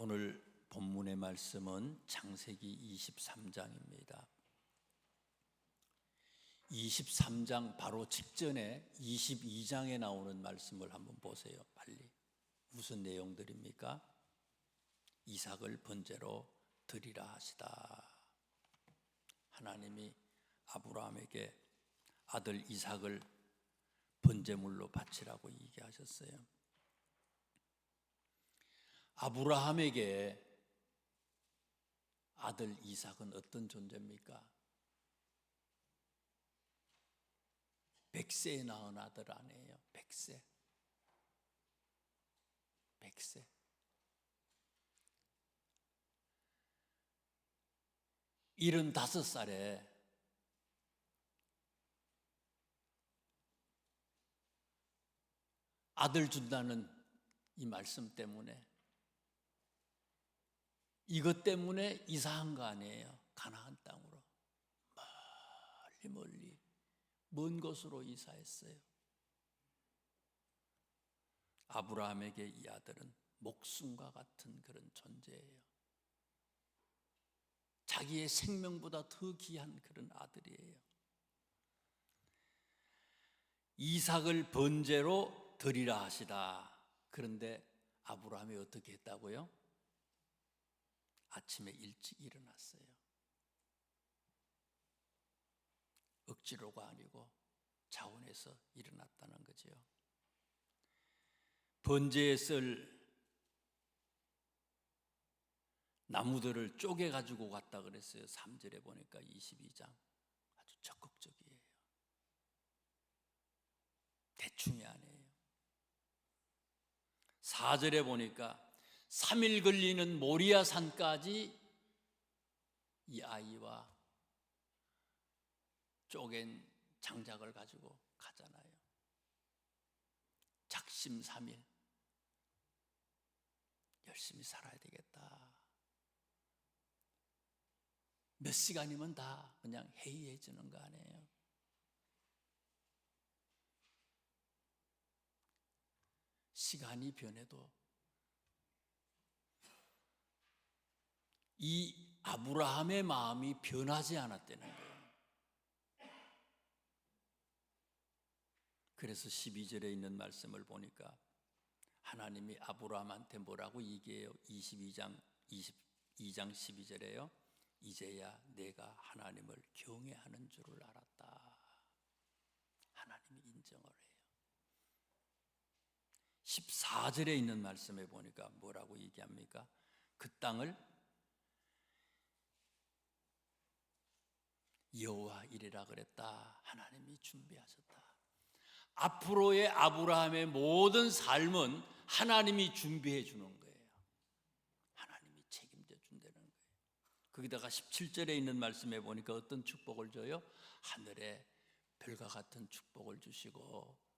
오늘 본문의 말씀은 창세기 23장입니다. 23장 바로 직전에 22장에 나오는 말씀을 한번 보세요. 빨리. 무슨 내용들입니까? 이삭을 번제로 드리라 하시다. 하나님이 아브라함에게 아들 이삭을 번제물로 바치라고 얘기하셨어요. 아브라함에게 아들 이삭은 어떤 존재입니까? 100세에 낳은 아들 아니에요. 100세. 100세. 일흔다섯 살에 아들 준다는 이 말씀 때문에, 이것 때문에 이사한 거 아니에요. 가나안 땅으로 멀리 먼 곳으로 이사했어요. 아브라함에게 이 아들은 목숨과 같은 그런 존재예요. 자기의 생명보다 더 귀한 그런 아들이에요. 이삭을 번제로 드리라 하시다. 그런데 아브라함이 어떻게 했다고요? 아침에 일찍 일어났어요. 억지로가 아니고 자원해서 일어났다는 거죠. 번제에 쓸 나무들을 쪼개 가지고 갔다 그랬어요. 3절에 보니까 22장 아주 적극적이에요. 대충이 아니에요. 4절에 보니까 3일 걸리는 모리아 산까지 이 아이와 쪼갠 장작을 가지고 가잖아요. 작심삼일 열심히 살아야 되겠다. 몇 시간이면 다 그냥 해이해지는 거 아니에요. 시간이 변해도 이 아브라함의 마음이 변하지 않았다는 거예요. 그래서 12절에 있는 말씀을 보니까 하나님이 아브라함한테 뭐라고 얘기해요? 22장 12절에요. 이제야 내가 하나님을 경외하는 줄을 알았다. 하나님이 인정을 해요. 14절에 있는 말씀에 보니까 뭐라고 얘기합니까? 그 땅을 여호와 이레라 그랬다. 하나님이 준비하셨다. 앞으로의 아브라함의 모든 삶은 하나님이 준비해 주는 거예요. 하나님이 책임져 준다는 거예요. 거기다가 17절에 있는 말씀에 보니까 어떤 축복을 줘요? 하늘에 별과 같은 축복을 주시고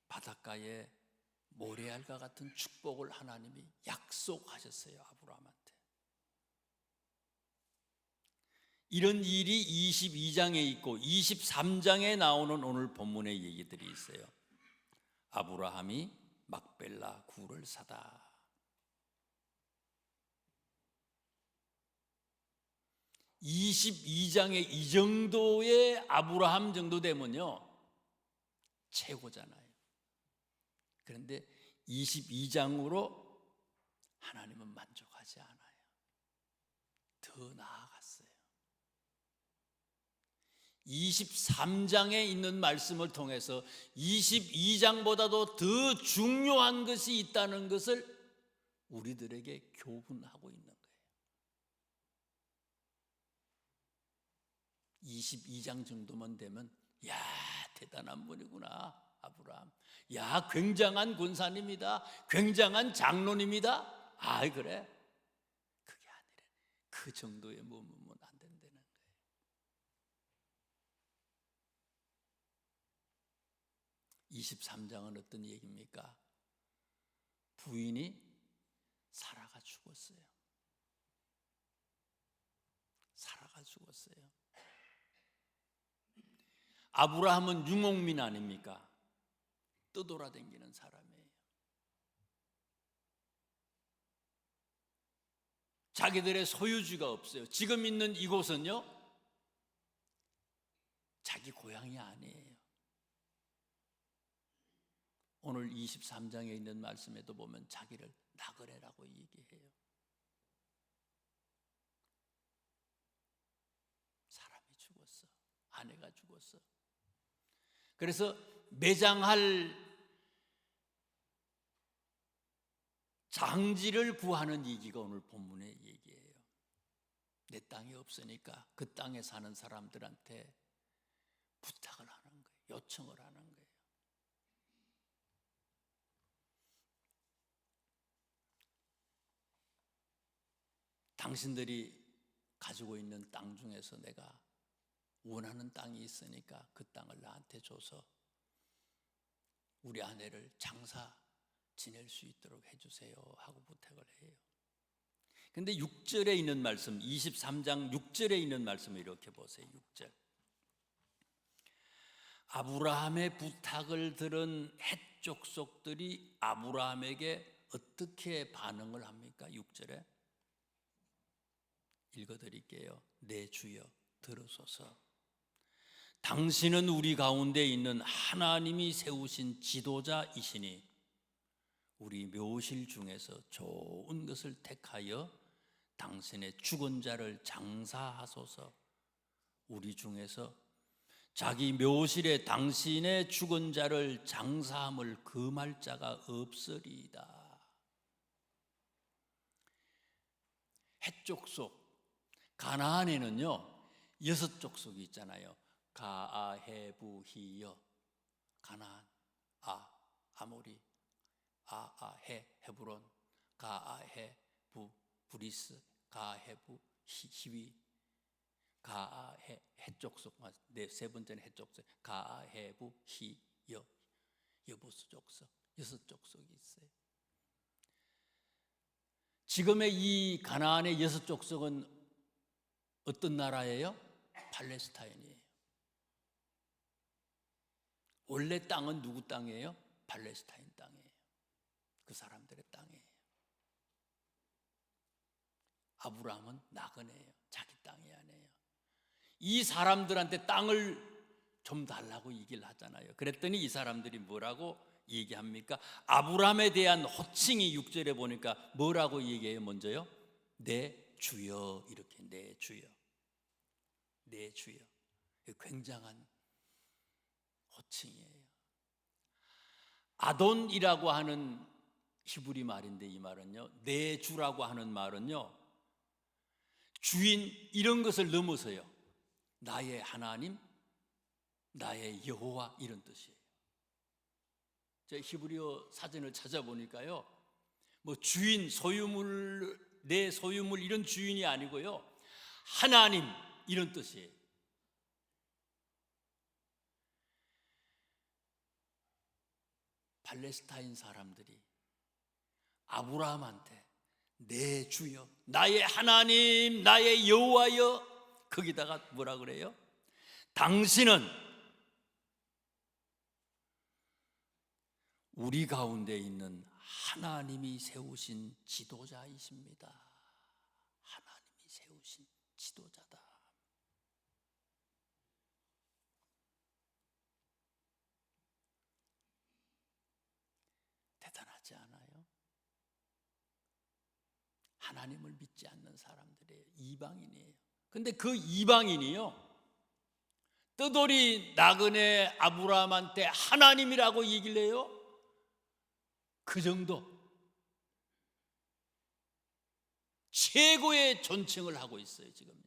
바닷가에 모래알과 같은 축복을 하나님이 약속하셨어요. 아브라함한테. 이런 일이 22장에 있고 23장에 나오는 오늘 본문의 얘기들이 있어요. 아브라함이 막벨라 굴을 사다. 22장에 이 정도의 아브라함 정도 되면요 최고잖아요. 그런데 22장으로 하나님은 만족하지 않아요. 더 나아갔어요. 23장에 있는 말씀을 통해서 22장보다도 더 중요한 것이 있다는 것을 우리들에게 교훈하고 있는 거예요. 22장 정도만 되면 야 대단한 분이구나 아브라함. 야 굉장한 권사님이다. 굉장한 장로님이다. 아 그래? 그게 아니라 그 정도에 머무면 안 된다는 거예요. 23장은 어떤 얘기입니까? 부인이 사라가 죽었어요. 사라가 죽었어요. 아브라함은 유목민 아닙니까? 떠돌아다니는 사람이에요. 자기들의 소유지가 없어요. 지금 있는 이곳은요, 자기 고향이 아니에요. 오늘 23장에 있는 말씀에도 보면 자기를 나그네라고 얘기해요. 사람이 죽었어. 아내가 죽었어. 그래서 매장할 장지를 구하는 얘기가 오늘 본문의 얘기예요. 내 땅이 없으니까 그 땅에 사는 사람들한테 부탁을 하는 거예요. 요청을 하는 거예요. 당신들이 가지고 있는 땅 중에서 내가 원하는 땅이 있으니까 그 땅을 나한테 줘서 우리 아내를 장사 지낼 수 있도록 해주세요 하고 부탁을 해요. 근데 6절에 있는 말씀, 23장 6절에 있는 말씀을 이렇게 보세요. 6절. 아브라함의 부탁을 들은 헷 족속들이 아브라함에게 어떻게 반응을 합니까? 6절에 읽어드릴게요. 내 주여 들으소서. 당신은 우리 가운데 있는 하나님이 세우신 지도자이시니 우리 묘실 중에서 좋은 것을 택하여 당신의 죽은 자를 장사하소서. 우리 중에서 자기 묘실에 당신의 죽은 자를 장사함을 금할 자가 없으리이다. 헷 족속, 가나안에는요 6족속이 있잖아요. 가아헤부히여, 가나안, 아모리, 아해, 헤브론, 가아헤부, 브리스, 가아헤부, 히위, 가아헤, 헷족속, 세 번째는 헷족속, 가아헤부, 히여, 여부스 족속, 6족속이 있어요. 지금의 이 가나안의 6족속은 어떤 나라예요? 팔레스타인이에요. 원래 땅은 누구 땅이에요? 팔레스타인 땅이에요. 그 사람들의 땅이에요. 아브라함은 나그네예요. 자기 땅이 아니에요. 이 사람들한테 땅을 좀 달라고 얘기를 하잖아요. 그랬더니 이 사람들이 뭐라고 얘기합니까? 아브라함에 대한 호칭이 6절에 보니까 뭐라고 얘기해요? 먼저요, 내 주여, 이렇게 내 주여, 내 주여. 굉장한 호칭이에요. 아돈이라고 하는 히브리 말인데, 이 말은요, 내 주라고 하는 말은요, 주인 이런 것을 넘어서요, 나의 하나님, 나의 여호와, 이런 뜻이에요. 제가 히브리어 사전을 찾아보니까요, 뭐 주인, 소유물, 내 소유물 이런 주인이 아니고요, 하나님 이런 뜻이에요. 팔레스타인 사람들이 아브라함한테 내 주여, 나의 하나님, 나의 여호와여, 거기다가 뭐라 그래요? 당신은 우리 가운데 있는 하나님이 세우신 지도자이십니다. 하나님이 세우신 지도자다. 대단하지 않아요? 하나님을 믿지 않는 사람들이에요. 이방인이에요. 근데 그 이방인이요, 떠돌이 나그네 아브라함한테 하나님이라고 얘기를 해요. 그 정도 최고의 존칭을 하고 있어요. 지금요,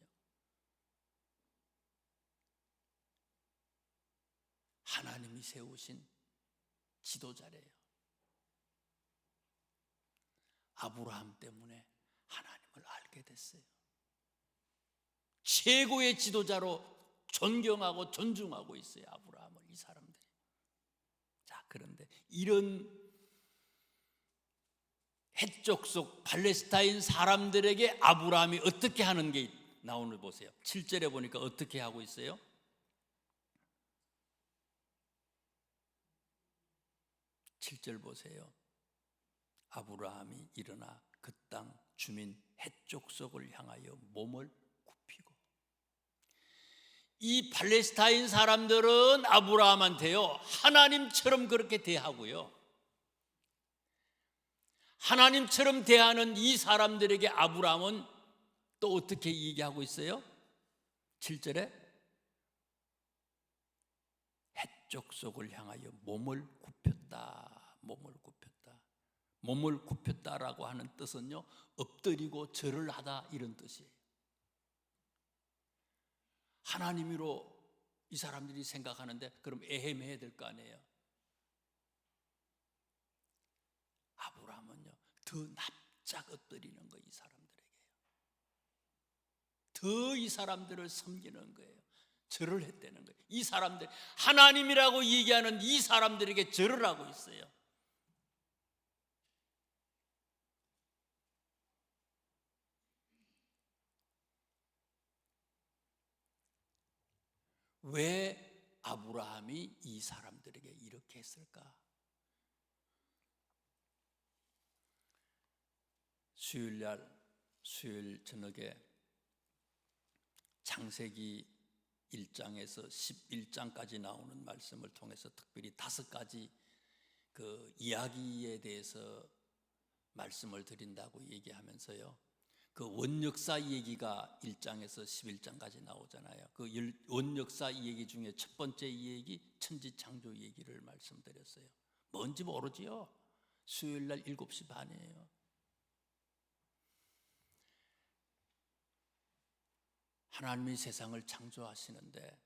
하나님이 세우신 지도자래요. 아브라함 때문에 하나님을 알게 됐어요. 최고의 지도자로 존경하고 존중하고 있어요, 아브라함을, 이 사람들이. 자, 그런데 이런 헷족속 팔레스타인 사람들에게 아브라함이 어떻게 하는 게 나오는 보세요. 7절에 보니까 어떻게 하고 있어요? 7절 보세요. 아브라함이 일어나 그 땅 주민 해족속을 향하여 몸을 굽히고, 이 팔레스타인 사람들은 아브라함한테요 하나님처럼 그렇게 대하고요, 하나님처럼 대하는 이 사람들에게 아브라함은 또 어떻게 얘기하고 있어요? 7절에 해족속을 향하여 몸을 굽혔다. 몸을 굽혔다. 몸을 굽혔다라고 하는 뜻은요, 엎드리고 절을 하다 이런 뜻이에요. 하나님으로 이 사람들이 생각하는데 그럼 애매해야 될 거 아니에요. 아브라함은요 더 납작 엎드리는 거, 이 사람들에게요. 더 이 사람들을 섬기는 거예요. 절을 했다는 거예요. 이 사람들, 하나님이라고 얘기하는 이 사람들에게 절을 하고 있어요. 왜 아브라함이 이 사람들에게 이렇게 했을까? 수요일 저녁에 창세기 1장에서 11장까지 나오는 말씀을 통해서 특별히 5가지 그 이야기에 대해서 말씀을 드린다고 얘기하면서요, 그 원역사 얘기가 1장에서 11장까지 나오잖아요. 그 원역사 얘기 중에 첫 번째 얘기 천지창조 얘기를 말씀드렸어요. 뭔지 모르지요? 수요일날 7시 반이에요. 하나님이 세상을 창조하시는데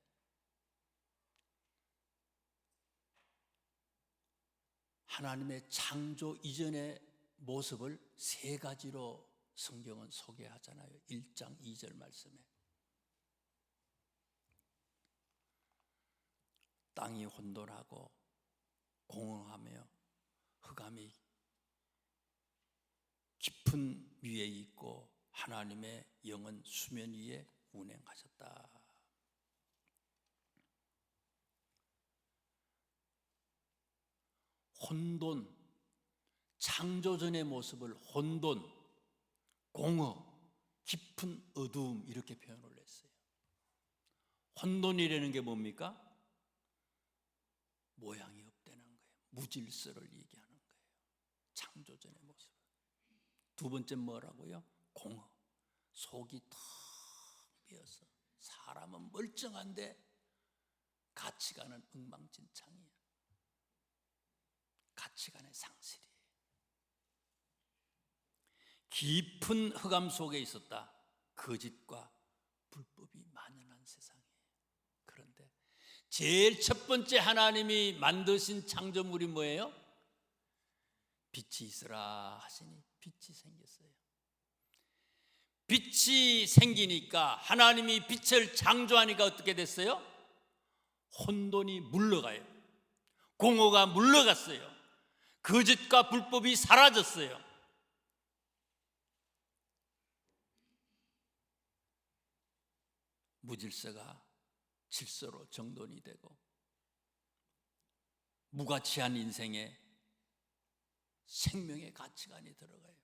하나님의 창조 이전의 모습을 3가지로 성경은 소개하잖아요. 1장 2절 말씀에 땅이 혼돈하고 공허하며 흑암이 깊은 위에 있고 하나님의 영은 수면 위에 운행하셨다. 혼돈, 창조전의 모습을 혼돈, 공허, 깊은 어두움 이렇게 표현을 했어요. 혼돈이라는 게 뭡니까? 모양이 없다는 거예요. 무질서를 얘기하는 거예요. 창조전의 모습. 두 번째 뭐라고요? 공허. 속이 텅 비어서 사람은 멀쩡한데 가치관은 엉망진창이에요. 가치관의 상실이에요. 깊은 흑암 속에 있었다. 거짓과 불법이 만연한 세상이에요. 그런데 제일 첫 번째 하나님이 만드신 창조물이 뭐예요? 빛이 있으라 하시니 빛이 생겼어요. 빛이 생기니까, 하나님이 빛을 창조하니까 어떻게 됐어요? 혼돈이 물러가요. 공허가 물러갔어요. 거짓과 불법이 사라졌어요. 무질서가 질서로 정돈이 되고 무가치한 인생에 생명의 가치관이 들어가요.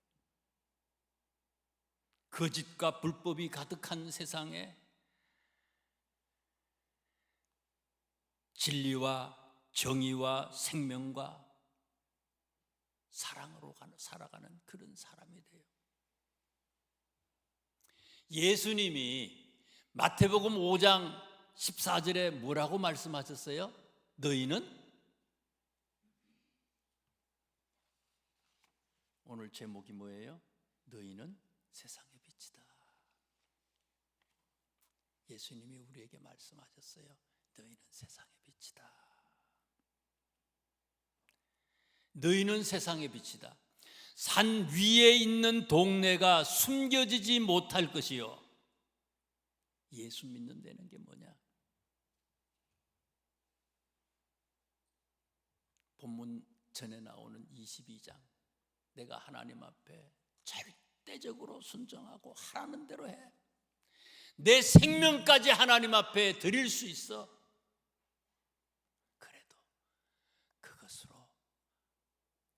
거짓과 불법이 가득한 세상에 진리와 정의와 생명과 사랑으로 살아가는 그런 사람이 돼요. 예수님이 마태복음 5장 14절에 뭐라고 말씀하셨어요? 너희는, 오늘 제목이 뭐예요? 너희는 세상의 빛이다. 예수님이 우리에게 말씀하셨어요. 너희는 세상의 빛이다. 너희는 세상의 빛이다. 산 위에 있는 동네가 숨겨지지 못할 것이요. 예수 믿는 데는 게 뭐냐? 본문 전에 나오는 22장. 내가 하나님 앞에 절대적으로 순종하고 하라는 대로 해. 내 생명까지 하나님 앞에 드릴 수 있어. 그래도 그것으로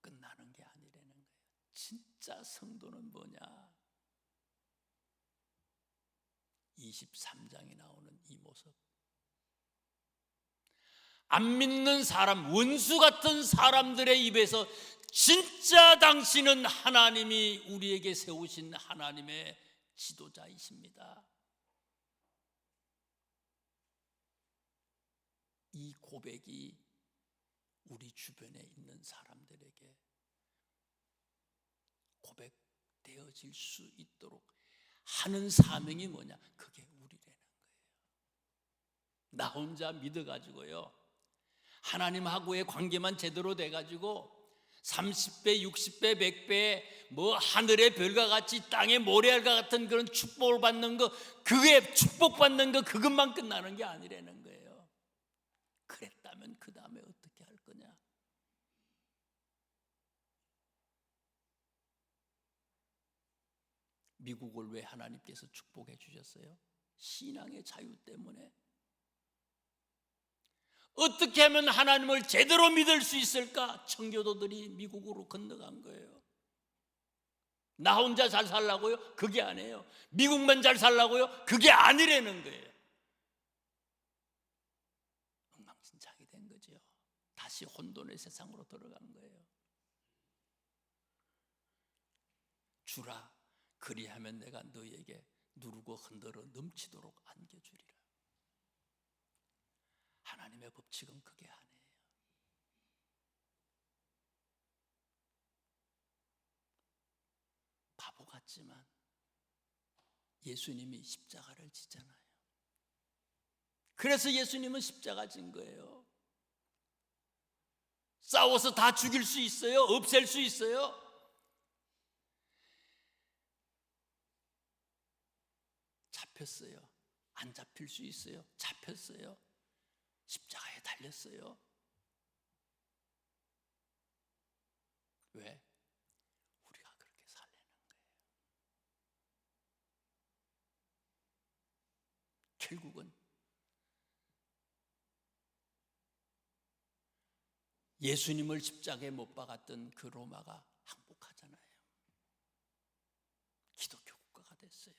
끝나는 게 아니라는 거예요. 진짜 성도는 뭐냐? 23장에 나오는 이 모습. 안 믿는 사람, 원수 같은 사람들의 입에서 진짜 당신은 하나님이 우리에게 세우신 하나님의 지도자이십니다. 이 고백이 우리 주변에 있는 사람들에게 고백되어질 수 있도록 하는 사명이 뭐냐? 그게 우리라는 거예요. 나 혼자 믿어가지고요, 하나님하고의 관계만 제대로 돼가지고 30배, 60배, 100배 뭐 하늘의 별과 같이 땅의 모래알과 같은 그런 축복을 받는 거, 그게 축복받는 거, 그것만 끝나는 게 아니라는 거예요. 그랬다면 그 다음에 어떻게 할 거냐? 미국을 왜 하나님께서 축복해 주셨어요? 신앙의 자유 때문에. 어떻게 하면 하나님을 제대로 믿을 수 있을까? 청교도들이 미국으로 건너간 거예요. 나 혼자 잘 살라고요? 그게 아니에요. 미국만 잘 살라고요? 그게 아니라는 거예요. 엉망진창이 된 거죠. 다시 혼돈의 세상으로 들어간 거예요. 주라, 그리하면 내가 너에게 누르고 흔들어 넘치도록 안겨주리라. 하나님의 법칙은 그게 아니에요. 바보 같지만 예수님이 십자가를 지잖아요. 그래서 예수님은 십자가 진 거예요. 싸워서 다 죽일 수 있어요? 없앨 수 있어요? 잡혔어요. 안 잡힐 수 있어요? 잡혔어요. 십자가에 달렸어요. 왜? 우리가 그렇게 살려는 거예요. 결국은 예수님을 십자가에 못 박았던 그 로마가 항복하잖아요. 기독교 국가가 됐어요.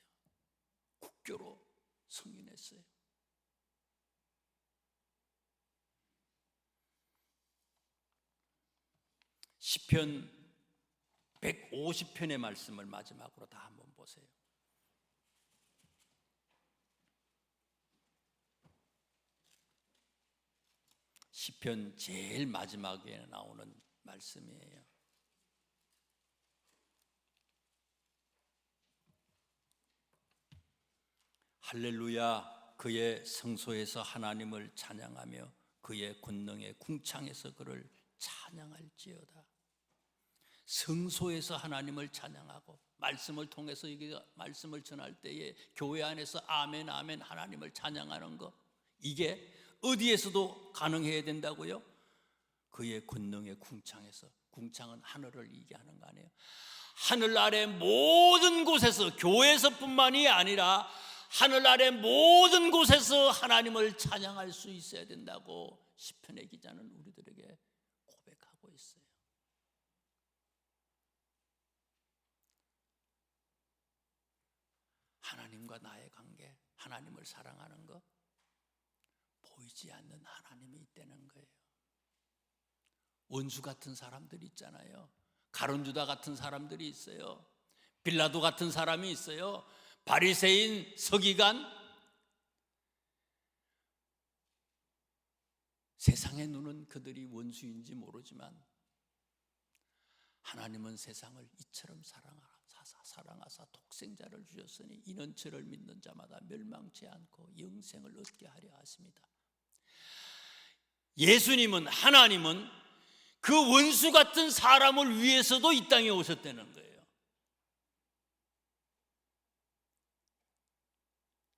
국교로 승인했어요. 시편 150편의 말씀을 마지막으로 다 한번 보세요. 시편 제일 마지막에 나오는 말씀이에요. 할렐루야, 그의 성소에서 하나님을 찬양하며 그의 권능의 궁창에서 그를 찬양할지어다. 성소에서 하나님을 찬양하고 말씀을 통해서 이게 말씀을 전할 때에 교회 안에서 아멘 아멘 하나님을 찬양하는 거, 이게 어디에서도 가능해야 된다고요? 그의 권능의 궁창에서. 궁창은 하늘을 얘기하는 거 아니에요? 하늘 아래 모든 곳에서, 교회에서뿐만이 아니라 하늘 아래 모든 곳에서 하나님을 찬양할 수 있어야 된다고 시편의 기자는 우리들에게 고백하고 있어요. 하나님과 나의 관계, 하나님을 사랑하는 것, 보이지 않는 하나님이 있다는 거예요. 원수 같은 사람들이 있잖아요. 가룟유다 같은 사람들이 있어요. 빌라도 같은 사람이 있어요. 바리새인, 서기관. 세상의 눈은 그들이 원수인지 모르지만 하나님은 세상을 이처럼 사랑하사 독생자를 주셨으니 이는 저를 믿는 자마다 멸망치 않고 영생을 얻게 하려 하십니다. 예수님은, 하나님은 그 원수 같은 사람을 위해서도 이 땅에 오셨다는 거예요.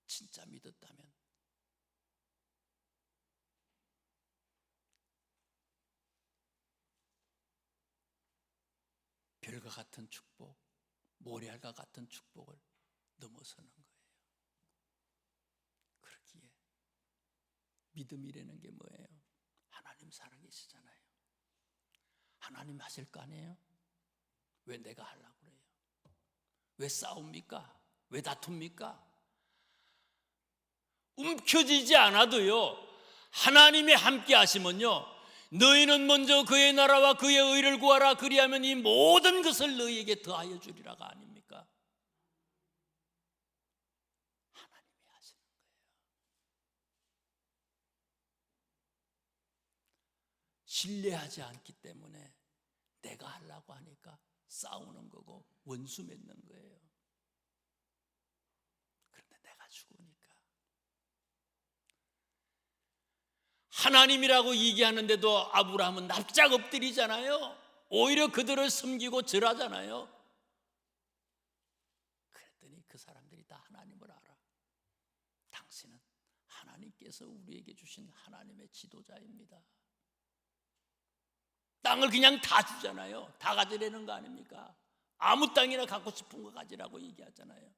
진짜 믿었다면 별과 같은 축복, 모래알과 같은 축복을 넘어서는 거예요. 그렇기에 믿음이라는 게 뭐예요? 하나님 살아계시잖아요. 하나님 하실 거 아니에요? 왜 내가 하려고 그래요? 왜 싸웁니까? 왜 다툽니까? 움켜쥐지 않아도요, 하나님이 함께 하시면요, 너희는 먼저 그의 나라와 그의 의를 구하라. 그리하면 이 모든 것을 너희에게 더하여 주리라가 아닙니까? 하나님이 하시는 거예요. 신뢰하지 않기 때문에 내가 하려고 하니까 싸우는 거고 원수 맺는 거예요. 그런데 내가 죽으니까. 하나님이라고 얘기하는데도 아브라함은 납작 엎드리잖아요. 오히려 그들을 섬기고 절하잖아요. 그랬더니 그 사람들이 다 하나님을 알아. 당신은 하나님께서 우리에게 주신 하나님의 지도자입니다. 땅을 그냥 다 주잖아요. 다 가지려는 거 아닙니까? 아무 땅이나 갖고 싶은 거 가지라고 얘기하잖아요.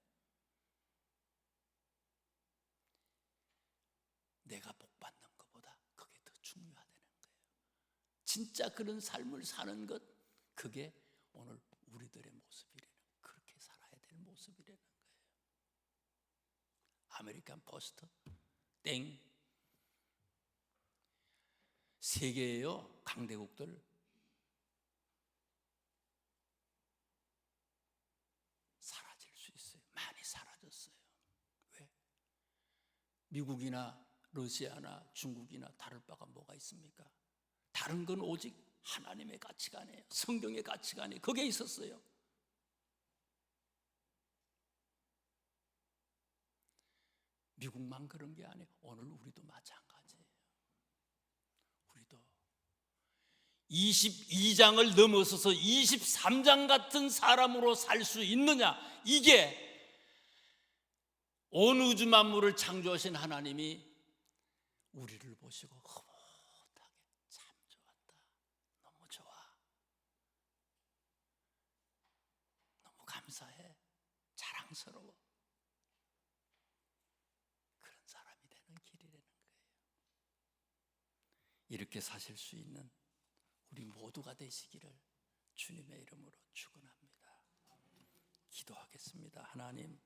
내가 복받는 것보다 그게 더 중요하다는 거예요. 진짜 그런 삶을 사는 것, 그게 오늘 우리들의 모습이라는, 그렇게 살아야 될 모습이라는 거예요. 아메리칸 포스트 땡 세계에요, 강대국들 사라질 수 있어요. 많이 사라졌어요. 왜? 미국이나 러시아나 중국이나 다를 바가 뭐가 있습니까? 다른 건 오직 하나님의 가치관이에요. 성경의 가치관이 거기에 있었어요. 미국만 그런 게 아니에요. 오늘 우리도 마찬가지예요. 우리도 22장을 넘어서서 23장 같은 사람으로 살 수 있느냐, 이게 온 우주 만물을 창조하신 하나님이 우리를 보시고 흐뭇하게 참 좋았다, 너무 좋아, 너무 감사해, 자랑스러워, 그런 사람이 되는 길이라는 거예요. 이렇게 사실 수 있는 우리 모두가 되시기를 주님의 이름으로 축원합니다. 기도하겠습니다. 하나님,